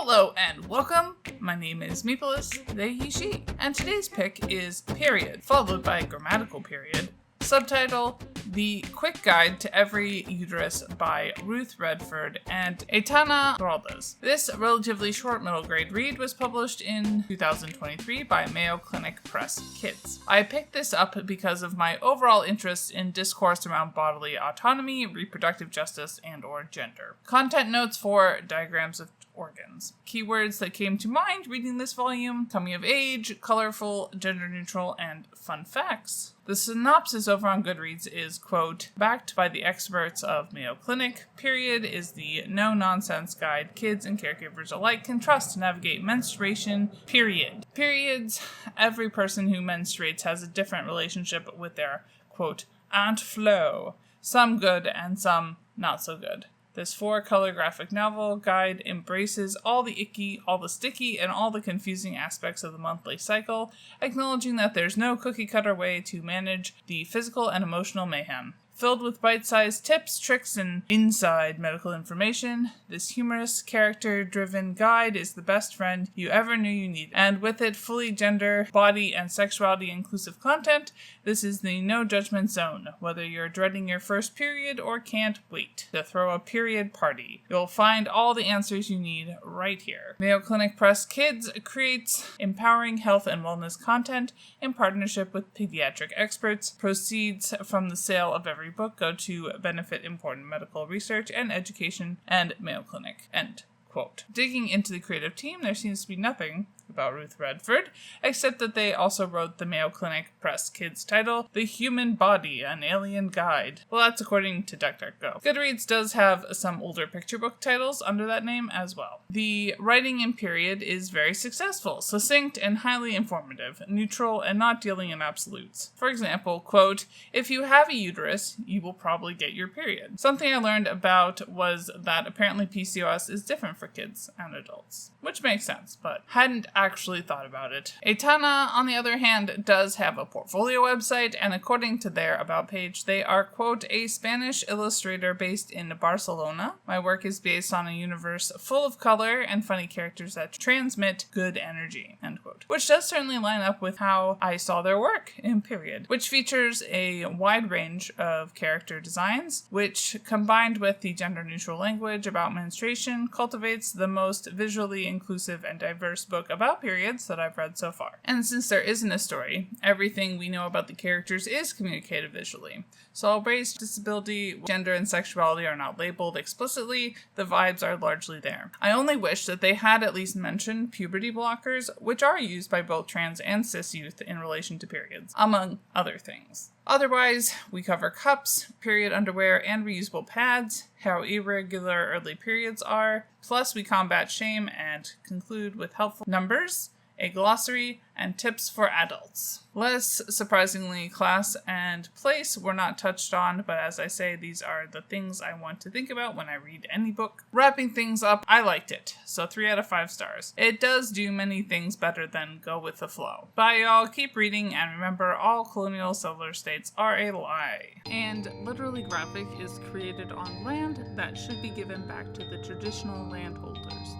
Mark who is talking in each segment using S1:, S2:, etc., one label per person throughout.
S1: Hello and welcome. My name is Meepolis, they, he, she, and today's pick is Period, followed by Grammatical Period. Subtitle, The Quick Guide to Every Uterus by Ruth, Redford, and Aitana, Giráldez. This relatively short middle grade read was published in 2023 by Mayo Clinic Press Kids. I picked this up because of my overall interest in discourse around bodily autonomy, reproductive justice, and/or gender. Content notes for diagrams of organs. Keywords that came to mind reading this volume: coming of age, colorful, gender neutral, and fun facts. The synopsis over on Goodreads is, quote, backed by the experts of Mayo Clinic, Period is the no-nonsense guide kids and caregivers alike can trust to navigate menstruation, period. Periods, every person who menstruates has a different relationship with their, quote, Aunt Flo, some good and some not so good. This 4-color graphic novel guide embraces all the icky, all the sticky, and all the confusing aspects of the monthly cycle, acknowledging that there's no cookie-cutter way to manage the physical and emotional mayhem. Filled with bite-sized tips, tricks, and inside medical information, this humorous, character-driven guide is the best friend you ever knew you needed. And with it fully gender, body, and sexuality-inclusive content, this is the no-judgement zone, whether you're dreading your first period or can't wait to throw a period party. You'll find all the answers you need right here. Mayo Clinic Press Kids creates empowering health and wellness content in partnership with pediatric experts. Proceeds from the sale of every book go to benefit important medical research and education and Mayo Clinic. End quote. Digging into the creative team, there seems to be nothing about Ruth Redford, except that they also wrote the Mayo Clinic Press Kids title, The Human Body, An Alien Guide. Well, that's according to DuckDuckGo. Goodreads does have some older picture book titles under that name as well. The writing in Period is very successful, succinct and highly informative, neutral and not dealing in absolutes. For example, quote, if you have a uterus, you will probably get your period. Something I learned about was that apparently PCOS is different for kids and adults, which makes sense, but hadn't actually thought about it. Aitana, on the other hand, does have a portfolio website, and according to their About page, they are, quote, a Spanish illustrator based in Barcelona. My work is based on a universe full of color and funny characters that transmit good energy, end quote. Which does certainly line up with how I saw their work in Period, which features a wide range of character designs, which, combined with the gender-neutral language about menstruation, cultivates the most visually inclusive and diverse book about periods that I've read so far. And since there isn't a story, everything we know about the characters is communicated visually. So while race, disability, gender, and sexuality are not labeled explicitly, the vibes are largely there. I only wish that they had at least mentioned puberty blockers, which are used by both trans and cis youth in relation to periods, among other things. Otherwise, we cover cups, period underwear, and reusable pads, how irregular early periods are, plus we combat shame and conclude with helpful numbers, a glossary, and tips for adults. Less surprisingly, class and place were not touched on, but as I say, these are the things I want to think about when I read any book. Wrapping things up, I liked it, so 3 out of 5 stars. It does do many things better than go with the flow. Bye y'all, keep reading, and remember all colonial settler states are a lie. And Literally Graphic is created on land that should be given back to the traditional landholders,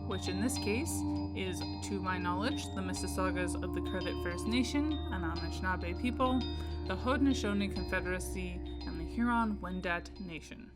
S1: which in this case is, to my knowledge, the Mississaugas of the Credit First Nation, an Anishinaabe people, the Haudenosaunee Confederacy, and the Huron-Wendat Nation.